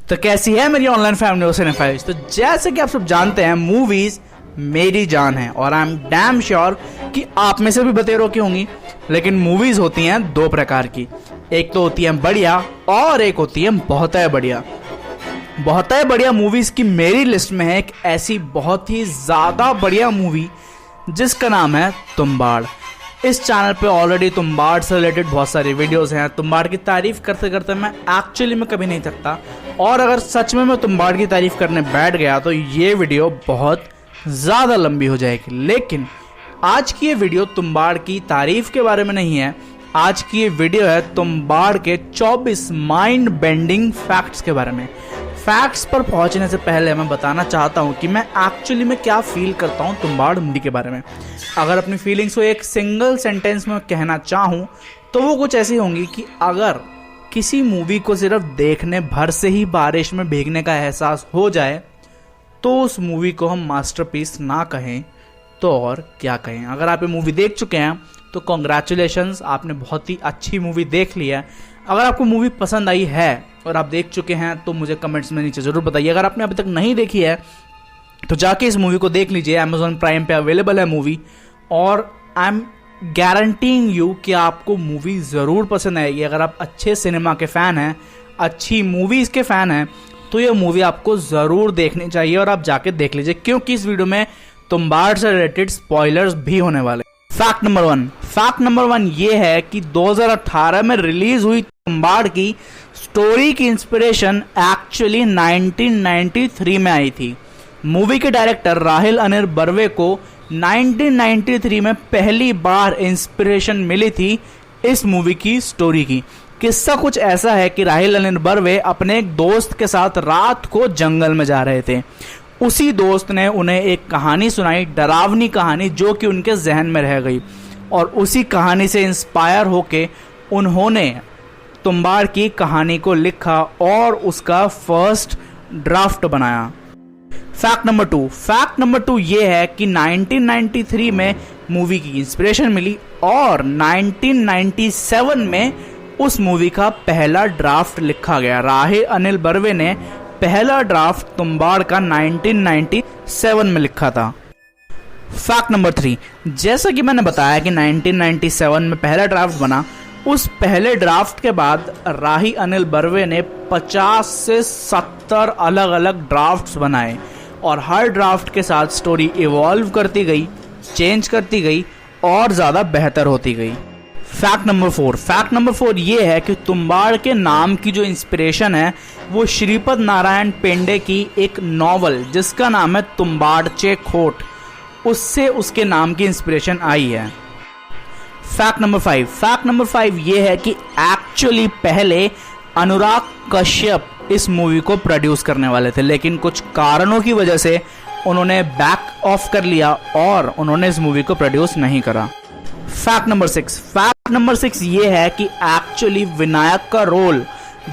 तो कैसी है मेरी ऑनलाइन फैमिली सिनेफाइल्स। तो जैसे कि आप सब जानते हैं, मूवीज मेरी जान है और आई एम डैम श्योर कि आप में से भी बतेरों की होंगी। लेकिन मूवीज होती हैं दो प्रकार की, एक तो होती है बढ़िया और एक होती है बहुत है बढ़िया। बहुत है बढ़िया मूवीज की मेरी लिस्ट में है एक ऐसी बहुत ही ज्यादा बढ़िया मूवी जिसका नाम है तुम्बाड़। इस चैनल पे ऑलरेडी तुम्बाड़ से रिलेटेड बहुत सारी वीडियोस हैं। तुम्बाड़ की तारीफ करते करते मैं एक्चुअली में कभी नहीं थकता, और अगर सच में मैं तुम्बाड़ की तारीफ करने बैठ गया तो ये वीडियो बहुत ज़्यादा लंबी हो जाएगी। लेकिन आज की ये वीडियो तुम्बाड़ की तारीफ के बारे में नहीं है। आज की ये वीडियो है तुम्बाड़ के 24 माइंड बेंडिंग फैक्ट्स के बारे में। फैक्ट्स पर पहुंचने से पहले मैं बताना चाहता हूं कि मैं एक्चुअली में क्या फील करता हूं तुम्बाड़ मूवी के बारे में। अगर अपनी फीलिंग्स को एक सिंगल सेंटेंस में कहना चाहूं तो वो कुछ ऐसी होंगी कि अगर किसी मूवी को सिर्फ देखने भर से ही बारिश में भीगने का एहसास हो जाए तो उस मूवी को हम मास्टरपीस ना कहें तो और क्या कहें। अगर आप ये मूवी देख चुके हैं तो कॉन्ग्रेचुलेशंस, आपने बहुत ही अच्छी मूवी देख ली है। अगर आपको मूवी पसंद आई है और आप देख चुके हैं तो मुझे कमेंट्स में नीचे ज़रूर बताइए। अगर आपने अभी तक नहीं देखी है तो जाके इस मूवी को देख लीजिए। Amazon प्राइम पे अवेलेबल है मूवी, और आई एम गारंटीइंग यू कि आपको मूवी ज़रूर पसंद आएगी। अगर आप अच्छे सिनेमा के फ़ैन हैं, अच्छी मूवीज़ के फ़ैन हैं, तो ये मूवी आपको ज़रूर देखनी चाहिए और आप जाके देख लीजिए, क्योंकि इस वीडियो में तुम्बाड़ से रिलेटेड स्पॉयलर्स भी होने वाले। फैक्ट नंबर वन ये है कि 2018 में रिलीज हुई तुम्बाड़ की स्टोरी की इंस्पिरेशन एक्चुअली 1993 में आई थी। मूवी के डायरेक्टर राहिल अनिल बर्वे को 1993 में पहली बार इंस्पिरेशन मिली थी इस मूवी की स्टोरी की। किस्सा कुछ ऐसा है कि राहिल अनिल बर्वे अपने एक दोस्त के साथ रात को जंगल में जा रहे थे। उसी दोस्त ने उन्हें एक कहानी सुनाई, डरावनी कहानी, जो कि उनके जहन में रह गई, और उसी कहानी से इंस्पायर होके उन्होंने तुम्बाड़ की कहानी को लिखा और उसका फर्स्ट ड्राफ्ट बनाया। फैक्ट नंबर टू ये है कि 1993 में मूवी की इंस्पिरेशन मिली और 1997 में उस मूवी का पहला ड्राफ्ट लिखा गया। राहिल अनिल बर्वे ने पहला ड्राफ्ट तुम्बाड़ का 1997 में लिखा था। फैक्ट नंबर 3, जैसा कि मैंने बताया कि 1997 में पहला ड्राफ्ट बना, उस पहले ड्राफ्ट के बाद राहिल अनिल बर्वे ने 50 से 70 अलग अलग ड्राफ्ट्स बनाए, और हर ड्राफ्ट के साथ स्टोरी इवॉल्व करती गई, चेंज करती गई और ज़्यादा बेहतर होती गई। फैक्ट नंबर 4 ये है कि तुम्बाड़ के नाम की जो इंस्पिरेशन है वो श्रीपद नारायण पेंडे की एक नॉवल जिसका नाम है तुम्बाड़चे खोट, उससे उसके नाम की इंस्पिरेशन आई है। फैक्ट नंबर 5 ये है कि एक्चुअली पहले अनुराग कश्यप इस मूवी को प्रोड्यूस करने वाले थे, लेकिन कुछ कारणों की वजह से उन्होंने बैक ऑफ कर लिया और उन्होंने इस मूवी को प्रोड्यूस नहीं करा। फैक्ट नंबर 6 ये है कि एक्चुअली विनायक का रोल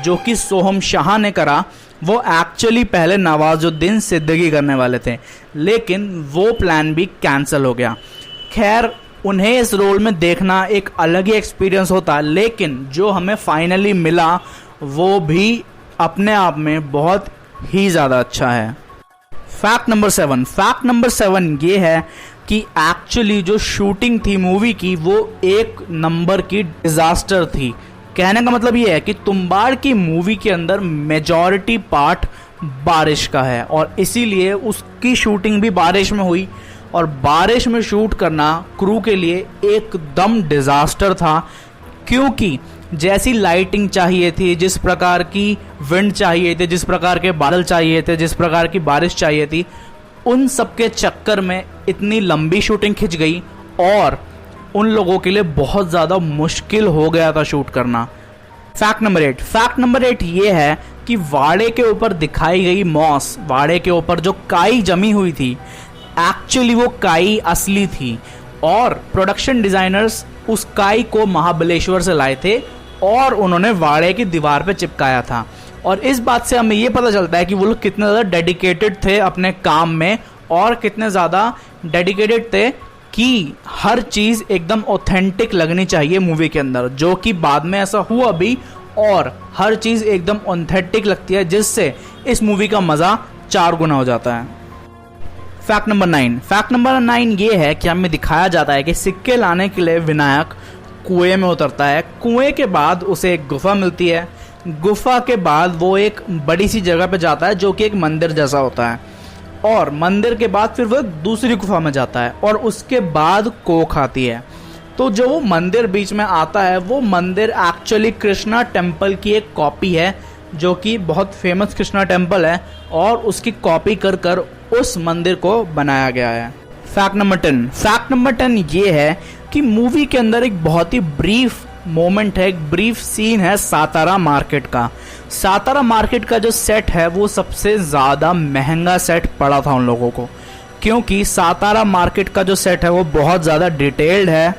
जो कि सोहम शाह ने करा वो एक्चुअली पहले नवाजुद्दीन सिद्दीकी करने वाले थे, लेकिन वो प्लान भी कैंसिल हो गया। खैर, उन्हें इस रोल में देखना एक अलग ही एक्सपीरियंस होता, लेकिन जो हमें फाइनली मिला वो भी अपने आप में बहुत ही ज़्यादा अच्छा है। फैक्ट नंबर 7 ये है कि एक्चुअली जो शूटिंग थी मूवी की वो एक नंबर की डिजास्टर थी। कहने का मतलब ये है कि तुम्बाड़ की मूवी के अंदर मेजॉरिटी पार्ट बारिश का है, और इसीलिए उसकी शूटिंग भी बारिश में हुई, और बारिश में शूट करना क्रू के लिए एकदम डिजास्टर था, क्योंकि जैसी लाइटिंग चाहिए थी, जिस प्रकार की विंड चाहिए थी, जिस प्रकार के बादल चाहिए थे, जिस प्रकार की बारिश चाहिए थी, उन सब के चक्कर में इतनी लंबी शूटिंग खिंच गई और उन लोगों के लिए बहुत ज़्यादा मुश्किल हो गया था शूट करना। फैक्ट नंबर 8 ये है कि वाड़े के ऊपर दिखाई गई मॉस, वाड़े के ऊपर जो काई जमी हुई थी, एक्चुअली वो काई असली थी, और प्रोडक्शन डिज़ाइनर्स उस काई को महाबलेश्वर से लाए थे और उन्होंने वाड़े की दीवार पे चिपकाया था। और इस बात से हमें ये पता चलता है कि वो लोग कितने ज़्यादा डेडिकेटेड थे अपने काम में, और कितने ज़्यादा डेडिकेटेड थे कि हर चीज़ एकदम ऑथेंटिक लगनी चाहिए मूवी के अंदर, जो कि बाद में ऐसा हुआ भी और हर चीज़ एकदम ऑथेंटिक लगती है, जिससे इस मूवी का मज़ा 4 गुना हो जाता है। फैक्ट नंबर 9 ये है कि हमें दिखाया जाता है कि सिक्के लाने के लिए विनायक कुएं में उतरता है। कुएं के बाद उसे एक गुफा मिलती है। गुफा के बाद वो एक बड़ी सी जगह पे जाता है जो कि एक मंदिर जैसा होता है, और मंदिर के बाद फिर वो दूसरी गुफा में जाता है, और उसके बाद कोख आती है। तो जो वो मंदिर बीच में आता है, वो मंदिर एक्चुअली कृष्णा टेम्पल की एक कॉपी है, जो कि बहुत फेमस कृष्णा टेम्पल है, और उसकी कॉपी कर कर उस मंदिर को बनाया गया है। फैक्ट नंबर 10 ये है कि मूवी के अंदर एक बहुत ही ब्रीफ मोमेंट है, एक ब्रीफ सीन है सातारा मार्केट का। सातारा मार्केट का जो सेट है वो सबसे ज़्यादा महंगा सेट पड़ा था उन लोगों को, क्योंकि सातारा मार्केट का जो सेट है वो बहुत ज़्यादा डिटेल्ड है,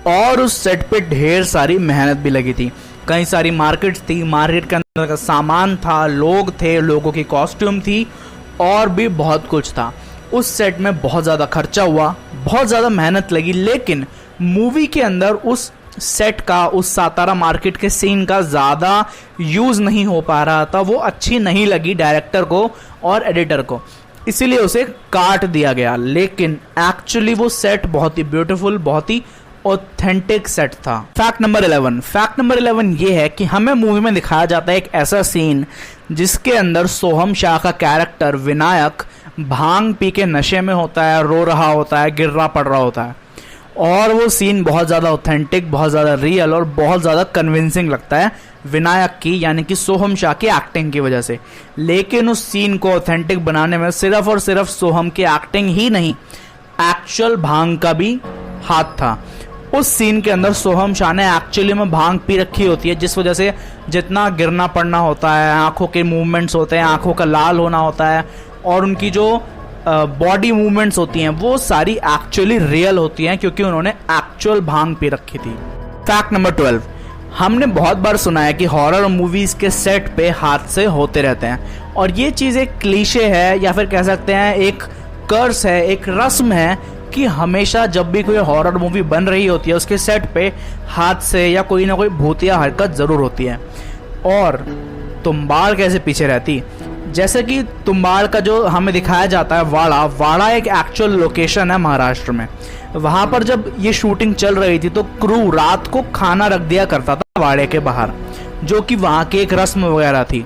और उस सेट पे ढेर सारी मेहनत भी लगी थी। कई सारी मार्केट्स थी, मार्केट के अंदर का सामान था, लोग थे, लोगों की कॉस्ट्यूम थी, और भी बहुत कुछ था। उस सेट में बहुत ज़्यादा खर्चा हुआ, बहुत ज़्यादा मेहनत लगी, लेकिन मूवी के अंदर उस सेट का, उस सातारा मार्केट के सीन का ज़्यादा यूज़ नहीं हो पा रहा था। वो अच्छी नहीं लगी डायरेक्टर को और एडिटर को, इसीलिए उसे काट दिया गया। लेकिन एक्चुअली वो सेट बहुत ही ब्यूटीफुल, बहुत ही ऑथेंटिक सेट था। फैक्ट नंबर 11 ये है कि हमें मूवी में दिखाया जाता है एक ऐसा सीन जिसके अंदर सोहम शाह का कैरेक्टर विनायक भांग पी के नशे में होता है, रो रहा होता है, गिर रहा पड़ रहा होता है, और वो सीन बहुत ज़्यादा ऑथेंटिक, बहुत ज़्यादा रियल और बहुत ज़्यादा कन्विंसिंग लगता है विनायक की, यानी कि सोहम शाह की एक्टिंग की वजह से। लेकिन उस सीन को ऑथेंटिक बनाने में सिर्फ और सिर्फ सोहम की एक्टिंग ही नहीं, एक्चुअल भांग का भी हाथ था। उस सीन के अंदर सोहम शाह ने एक्चुअली में भांग पी रखी होती है, जिस वजह से जितना गिरना पड़ना होता है, आंखों के मूवमेंट्स होते हैं, आंखों का लाल होना होता है, और उनकी जो बॉडी मूवमेंट्स होती हैं वो सारी एक्चुअली रियल होती हैं, क्योंकि उन्होंने एक्चुअल भांग पी रखी थी। फैक्ट नंबर 12, हमने बहुत बार सुना है कि हॉरर मूवीज के सेट पे हादसे होते रहते हैं, और ये चीज़ एक क्लीशे है, या फिर कह सकते हैं एक कर्स है, एक रस्म है कि हमेशा जब भी कोई हॉरर मूवी बन रही होती है उसके सेट पे हादसे या कोई ना कोई भूतिया हरकत ज़रूर होती है। और तुम्बाड़ कैसे पीछे रहती, जैसे कि तुम्बाड़ का जो हमें दिखाया जाता है वाड़ा एक एक्चुअल लोकेशन है महाराष्ट्र में। वहाँ पर जब ये शूटिंग चल रही थी तो क्रू रात को खाना रख दिया करता था वाड़े के बाहर, जो कि वहाँ की एक रस्म वगैरह थी।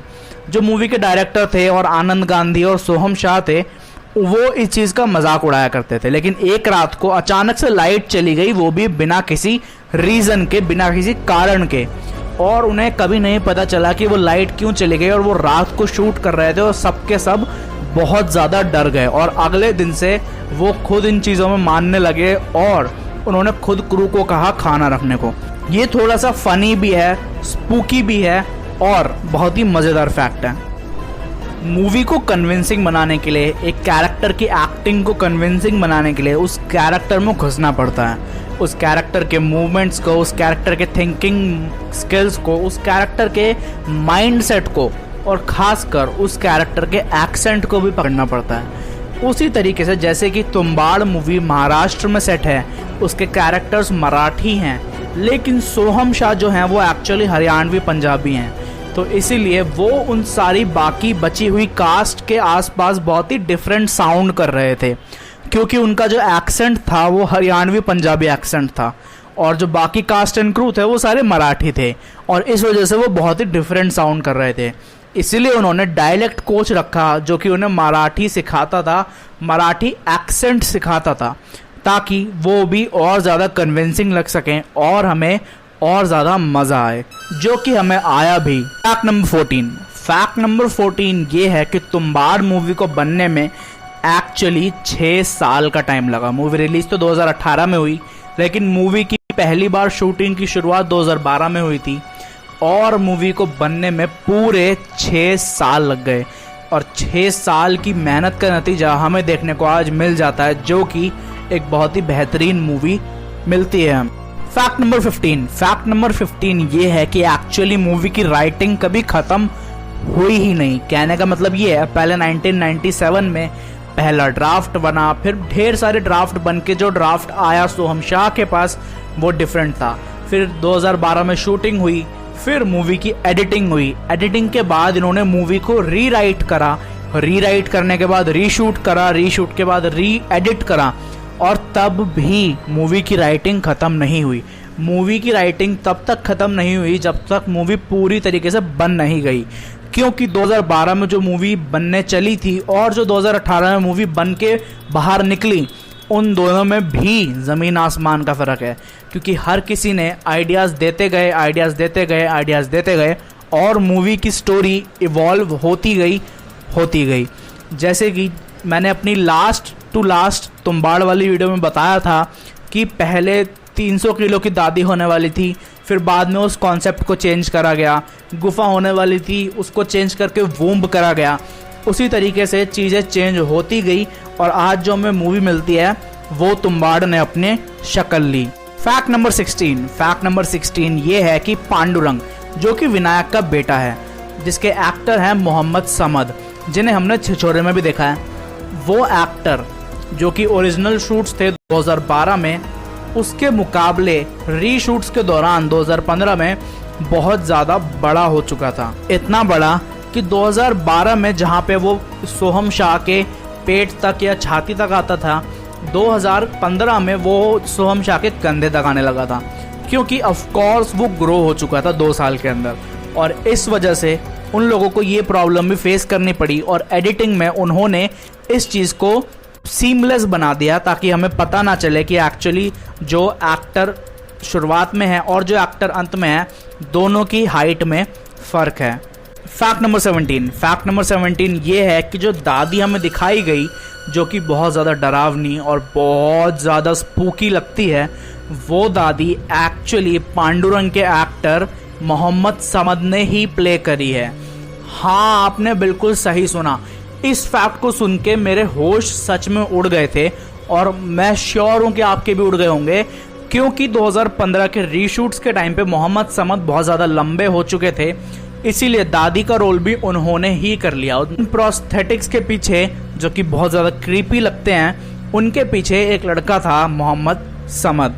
जो मूवी के डायरेक्टर थे और आनंद गांधी और सोहम शाह थे, वो इस चीज़ का मजाक उड़ाया करते थे। लेकिन एक रात को अचानक से लाइट चली गई, वो भी बिना किसी रीज़न के, बिना किसी कारण के, और उन्हें कभी नहीं पता चला कि वो लाइट क्यों चली गई, और वो रात को शूट कर रहे थे और सबके सब बहुत ज़्यादा डर गए। और अगले दिन से वो खुद इन चीज़ों में मानने लगे, और उन्होंने खुद क्रू को कहा खाना रखने को। ये थोड़ा सा फनी भी है, स्पूकी भी है, और बहुत ही मज़ेदार फैक्ट है। मूवी को कन्विंसिंग बनाने के लिए, एक कैरेक्टर की एक्टिंग को कन्विंसिंग बनाने के लिए उस कैरेक्टर में घुसना पड़ता है। उस कैरेक्टर के मूवमेंट्स को, उस कैरेक्टर के थिंकिंग स्किल्स को, उस कैरेक्टर के माइंडसेट को, और ख़ासकर उस कैरेक्टर के एक्सेंट को भी पकड़ना पड़ता है। उसी तरीके से जैसे कि तुम्बाड़ मूवी महाराष्ट्र में सेट है, उसके कैरेक्टर्स मराठी हैं, लेकिन सोहम शाह जो हैं वो एक्चुअली हरियाणवी पंजाबी हैं, तो इसीलिए वो उन सारी बाकी बची हुई कास्ट के आसपास बहुत ही डिफरेंट साउंड कर रहे थे, क्योंकि उनका जो एक्सेंट था वो हरियाणवी पंजाबी एक्सेंट था, और जो बाकी कास्ट एंड क्रू थे वो सारे मराठी थे, और इस वजह से वो बहुत ही डिफरेंट साउंड कर रहे थे। इसीलिए उन्होंने डायलेक्ट कोच रखा जो कि उन्हें मराठी सिखाता था, मराठी एक्सेंट सिखाता था, ताकि वो भी और ज़्यादा कन्विंसिंग लग सकें और हमें और ज़्यादा मज़ा आए, जो कि हमें आया भी। फैक्ट नंबर 14 ये है कि तुम्बाड़ मूवी को बनने में एक्चुअली 6 साल का टाइम लगा। मूवी रिलीज़ तो 2018 में हुई, लेकिन मूवी की पहली बार शूटिंग की शुरुआत 2012 में हुई थी, और मूवी को बनने में पूरे 6 साल लग गए, और 6 साल की मेहनत का नतीजा हमें देखने को आज मिल जाता है, जो कि एक बहुत ही बेहतरीन मूवी मिलती है। फैक्ट नंबर 15 ये है कि एक्चुअली मूवी की राइटिंग कभी ख़त्म हुई ही नहीं। कहने का मतलब ये है, पहले 1997 में पहला ड्राफ्ट बना, फिर ढेर सारे ड्राफ्ट बन के जो ड्राफ्ट आया सोहम शाह के पास वो डिफरेंट था, फिर 2012 में शूटिंग हुई, फिर मूवी की एडिटिंग हुई, एडिटिंग के बाद इन्होंने मूवी को रीराइट करा, रीराइट करने के बाद रीशूट करा, रीशूट के बाद री एडिट करा, और तब भी मूवी की राइटिंग ख़त्म नहीं हुई। मूवी की राइटिंग तब तक ख़त्म नहीं हुई जब तक मूवी पूरी तरीके से बन नहीं गई, क्योंकि 2012 में जो मूवी बनने चली थी और जो 2018 में मूवी बन के बाहर निकली, उन दोनों में भी ज़मीन आसमान का फ़र्क है। क्योंकि हर किसी ने आइडियाज़ देते गए, आइडियाज़ देते गए, आइडियाज़ देते गए, और मूवी की स्टोरी इवॉल्व होती गई। जैसे कि मैंने अपनी लास्ट टू लास्ट तुम्बाड़ वाली वीडियो में बताया था कि पहले 300 किलो की दादी होने वाली थी, फिर बाद में उस कॉन्सेप्ट को चेंज करा गया, गुफा होने वाली थी उसको चेंज करके वूम्ब करा गया। उसी तरीके से चीज़ें चेंज होती गई और आज जो हमें मूवी मिलती है वो तुम्बाड़ ने अपने शक्ल ली। फैक्ट नंबर 16 ये है कि पांडुरंग, जो कि विनायक का बेटा है, जिसके एक्टर हैं मोहम्मद समद, जिन्हें हमने छिछोरे में भी देखा है, वो एक्टर जो कि ओरिजिनल शूट्स थे 2012 में, उसके मुकाबले रीशूट्स के दौरान 2015 में बहुत ज़्यादा बड़ा हो चुका था। इतना बड़ा कि 2012 में जहाँ पे वो सोहम शाह के पेट तक या छाती तक आता था, 2015 में वो सोहम शाह के कंधे तक आने लगा था, क्योंकि ऑफकोर्स वो ग्रो हो चुका था 2 साल के अंदर। और इस वजह से उन लोगों को ये प्रॉब्लम भी फेस करनी पड़ी, और एडिटिंग में उन्होंने इस चीज़ को सीमलेस बना दिया ताकि हमें पता ना चले कि एक्चुअली जो एक्टर शुरुआत में है और जो एक्टर अंत में है, दोनों की हाइट में फ़र्क है। फैक्ट नंबर 17 ये है कि जो दादी हमें दिखाई गई, जो कि बहुत ज़्यादा डरावनी और बहुत ज़्यादा स्पूकी लगती है, वो दादी एक्चुअली पांडुरंग के एक्टर मोहम्मद समद ने ही प्ले करी है। हाँ, आपने बिल्कुल सही सुना। इस फैक्ट को सुन के मेरे होश सच में उड़ गए थे, और मैं श्योर हूँ कि आपके भी उड़ गए होंगे, क्योंकि 2015 के रीशूट्स के टाइम पे मोहम्मद समद बहुत ज़्यादा लंबे हो चुके थे, इसीलिए दादी का रोल भी उन्होंने ही कर लिया। उन प्रोस्थेटिक्स के पीछे, जो कि बहुत ज़्यादा क्रीपी लगते हैं, उनके पीछे एक लड़का था मोहम्मद समद।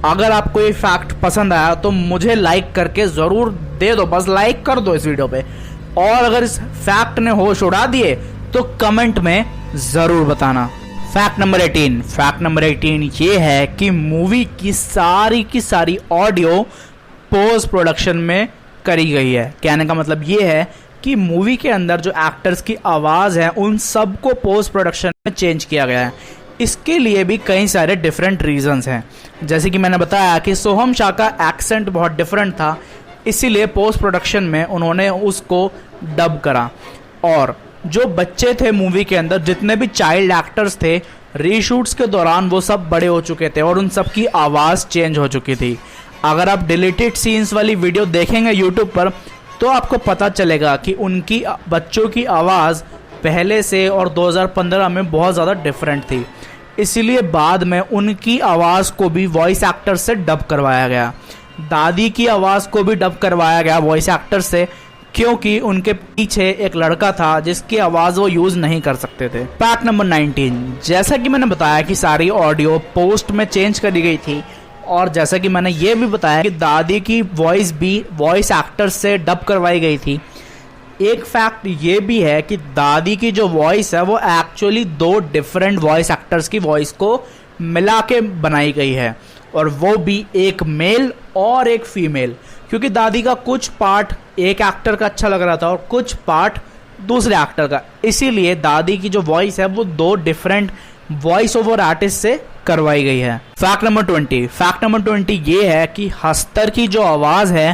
अगर आपको ये फैक्ट पसंद आया तो मुझे लाइक करके ज़रूर दे दो, बस लाइक कर दो इस वीडियो पे। और अगर इस फैक्ट ने होश उड़ा दिए तो कमेंट में ज़रूर बताना। फैक्ट नंबर 18 ये है कि मूवी की सारी ऑडियो पोस्ट प्रोडक्शन में करी गई है। कहने का मतलब ये है कि मूवी के अंदर जो एक्टर्स की आवाज़ है, उन सब को पोस्ट प्रोडक्शन में चेंज किया गया है। इसके लिए भी कई सारे डिफरेंट रीजंस हैं। जैसे कि मैंने बताया कि सोहम शाह का एक्सेंट बहुत डिफरेंट था, इसीलिए पोस्ट प्रोडक्शन में उन्होंने उसको डब करा। और जो बच्चे थे मूवी के अंदर, जितने भी चाइल्ड एक्टर्स थे, रीशूट्स के दौरान वो सब बड़े हो चुके थे और उन सब की आवाज़ चेंज हो चुकी थी। अगर आप डिलीटेड सीन्स वाली वीडियो देखेंगे यूट्यूब पर तो आपको पता चलेगा कि उनकी बच्चों की आवाज़ पहले से और 2015 में बहुत ज़्यादा डिफरेंट थी। इसीलिए बाद में उनकी आवाज़ को भी वॉइस एक्टर से डब करवाया गया। दादी की आवाज़ को भी डब करवाया गया वॉइस एक्टर से, क्योंकि उनके पीछे एक लड़का था जिसकी आवाज़ वो यूज़ नहीं कर सकते थे। फैक्ट नंबर 19, जैसा कि मैंने बताया कि सारी ऑडियो पोस्ट में चेंज करी गई थी, और जैसा कि मैंने ये भी बताया कि दादी की वॉइस भी वॉइस एक्टर से डब करवाई गई थी। एक फैक्ट ये भी है कि दादी की जो वॉइस है वो एक्चुअली 2 डिफरेंट वॉइस एक्टर्स की वॉइस को मिला के बनाई गई है, और वो भी एक मेल और एक फीमेल, क्योंकि दादी का कुछ पार्ट एक एक्टर का अच्छा लग रहा था और कुछ पार्ट दूसरे एक्टर का, इसीलिए दादी की जो वॉइस है वो 2 डिफरेंट वॉइस ओवर आर्टिस्ट से करवाई गई है। फैक्ट नंबर 20 ये है कि हस्तर की जो आवाज़ है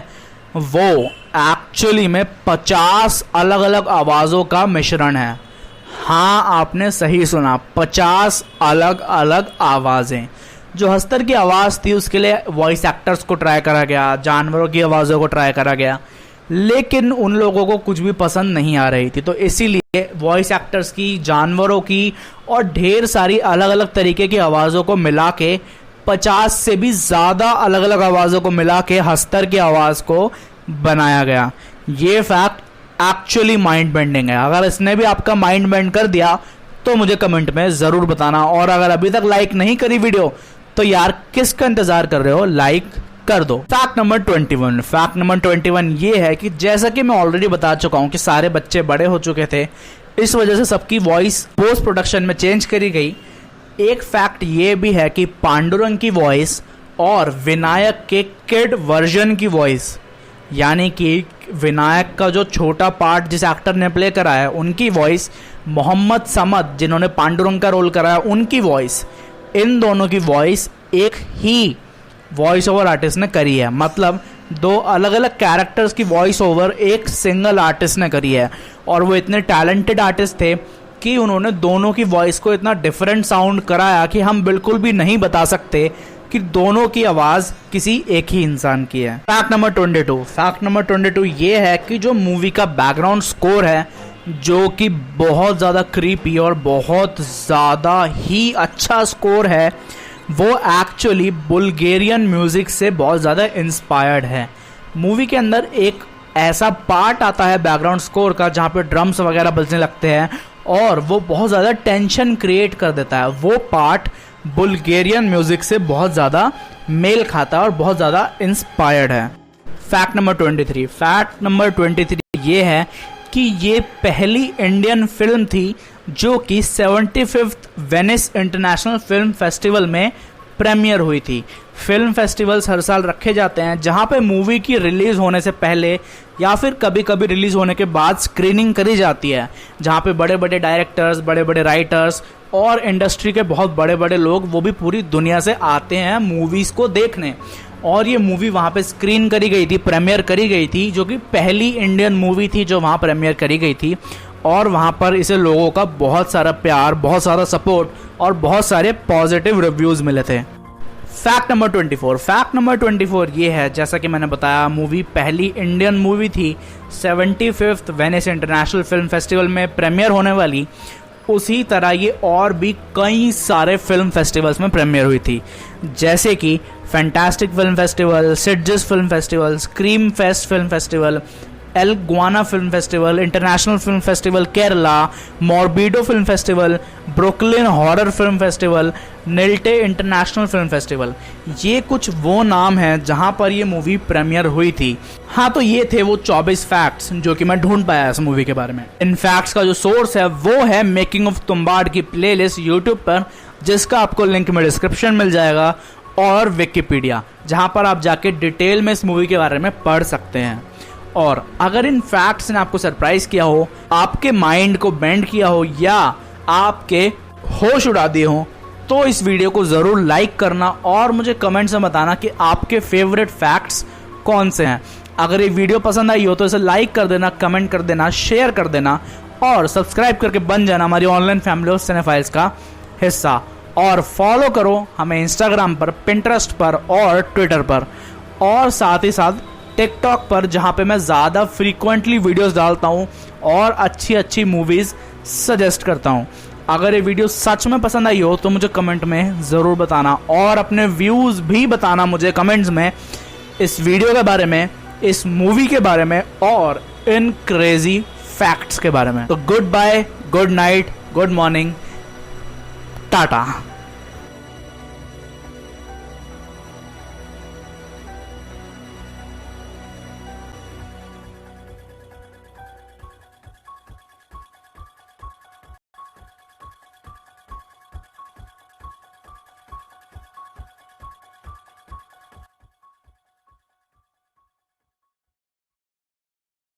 वो एक्चुअली में 50 अलग अलग आवाज़ों का मिश्रण है। हाँ, आपने सही सुना, 50 अलग अलग आवाज़ें। जो हस्तर की आवाज़ थी उसके लिए वॉइस एक्टर्स को ट्राई करा गया, जानवरों की आवाज़ों को ट्राई करा गया, लेकिन उन लोगों को कुछ भी पसंद नहीं आ रही थी। तो इसीलिए वॉइस एक्टर्स की, जानवरों की और ढेर सारी अलग अलग तरीके की आवाज़ों को मिला के 50 से भी ज़्यादा अलग अलग आवाज़ों को मिला के हस्तर की आवाज़ को बनाया गया। ये फैक्ट एक्चुअली माइंड बेंडिंग है। अगर इसने भी आपका माइंड बेंड कर दिया तो मुझे कमेंट में ज़रूर बताना। और अगर अभी तक लाइक नहीं करी वीडियो तो यार किसका इंतज़ार कर रहे हो, लाइक कर दो। फैक्ट नंबर 21, फैक्ट नंबर 21 ये है कि जैसा कि मैं ऑलरेडी बता चुका हूं कि सारे बच्चे बड़े हो चुके थे, इस वजह से सबकी वॉइस पोस्ट प्रोडक्शन में चेंज करी गई। एक फैक्ट ये भी है कि पांडुरंग की वॉइस और विनायक के किड वर्जन की वॉइस, यानी कि विनायक का जो छोटा पार्ट जिस एक्टर ने प्ले करा है उनकी वॉइस, मोहम्मद समद जिन्होंने पांडुरंग का रोल करा है उनकी वॉइस, इन दोनों की वॉइस एक ही वॉइस ओवर आर्टिस्ट ने करी है। मतलब दो अलग अलग कैरेक्टर्स की वॉइस ओवर एक सिंगल आर्टिस्ट ने करी है, और वो इतने टैलेंटेड आर्टिस्ट थे कि उन्होंने दोनों की वॉइस को इतना डिफरेंट साउंड कराया कि हम बिल्कुल भी नहीं बता सकते कि दोनों की आवाज़ किसी एक ही इंसान की है। फैक्ट नंबर 22, फैक्ट नंबर 22 ये है कि जो मूवी का बैकग्राउंड स्कोर है, जो कि बहुत ज़्यादा क्रीपी और बहुत ज़्यादा ही अच्छा स्कोर है, वो एक्चुअली बुल्गेरियन म्यूज़िक से बहुत ज़्यादा इंस्पायर्ड है। मूवी के अंदर एक ऐसा पार्ट आता है बैकग्राउंड स्कोर का जहाँ पे ड्रम्स वगैरह बजने लगते हैं और वो बहुत ज़्यादा टेंशन क्रिएट कर देता है। वो पार्ट बुल्गेरियन म्यूज़िक से बहुत ज़्यादा मेल खाता है और बहुत ज़्यादा इंस्पायर्ड है। फैक्ट नंबर 23, फैक्ट नंबर 23 ये है कि ये पहली इंडियन फिल्म थी जो कि 75th Venice international film festival में प्रीमियर हुई थी। फिल्म फेस्टिवल्स हर साल रखे जाते हैं जहां पे मूवी की रिलीज़ होने से पहले या फिर कभी कभी रिलीज़ होने के बाद स्क्रीनिंग करी जाती है, जहां पे बड़े बड़े डायरेक्टर्स, बड़े बड़े राइटर्स और इंडस्ट्री के बहुत बड़े बड़े लोग, वो भी पूरी दुनिया से आते हैं मूवीज़ को देखने। और ये मूवी वहाँ पे स्क्रीन करी गई थी, प्रीमियर करी गई थी, जो कि पहली इंडियन मूवी थी जो वहाँ प्रीमियर करी गई थी। और वहाँ पर इसे लोगों का बहुत सारा प्यार, बहुत सारा सपोर्ट और बहुत सारे पॉजिटिव रिव्यूज़ मिले थे। फैक्ट नंबर 24, फैक्ट नंबर 24 ये है, जैसा कि मैंने बताया मूवी पहली इंडियन मूवी थी 75th Venice international film festival में प्रीमियर होने वाली। उसी तरह ये और भी कई सारे फिल्म फेस्टिवल्स में प्रीमियर हुई थी, जैसे कि fantastic film festival, Sitges film festival, scream fest film festival, El Gouna film festival, international film festival Kerala, Morbido film festival, Brooklyn horror film festival, निल्टे इंटरनेशनल फिल्म फेस्टिवल। ये कुछ वो नाम हैं जहां पर ये मूवी प्रीमियर हुई थी। हाँ, तो ये थे वो 24 फैक्ट्स जो कि मैं ढूंढ पाया इस मूवी के बारे में। इन फैक्ट्स का जो सोर्स है वो है मेकिंग ऑफ तुम्बाड़ की प्लेलिस्ट यूट्यूब पर, जिसका आपको लिंक में डिस्क्रिप्शन मिल जाएगा, और विकिपीडिया, जहां पर आप जाके डिटेल में इस मूवी के बारे में पढ़ सकते हैं। और अगर इन फैक्ट्स ने आपको सरप्राइज किया हो, आपके माइंड को बेंड किया हो या आपके होश उड़ा दिए हो, तो इस वीडियो को ज़रूर लाइक करना और मुझे कमेंट्स में बताना कि आपके फेवरेट फैक्ट्स कौन से हैं। अगर ये वीडियो पसंद आई हो तो इसे लाइक कर देना, कमेंट कर देना, शेयर कर देना और सब्सक्राइब करके बन जाना हमारी ऑनलाइन फैमिली ऑफ सिनेफाइल्स का हिस्सा। और फॉलो करो हमें इंस्टाग्राम पर, पिंटरेस्ट पर और ट्विटर पर, और साथ ही साथ टिकटॉक पर, जहाँ पे मैं ज़्यादा फ्रीक्वेंटली वीडियोस डालता हूँ और अच्छी अच्छी मूवीज़ सजेस्ट करता हूँ। अगर ये वीडियो सच में पसंद आई हो तो मुझे कमेंट में ज़रूर बताना और अपने व्यूज़ भी बताना मुझे कमेंट्स में, इस वीडियो के बारे में, इस मूवी के बारे में और इन क्रेजी फैक्ट्स के बारे में। तो good bye, good night, good morning, Tata.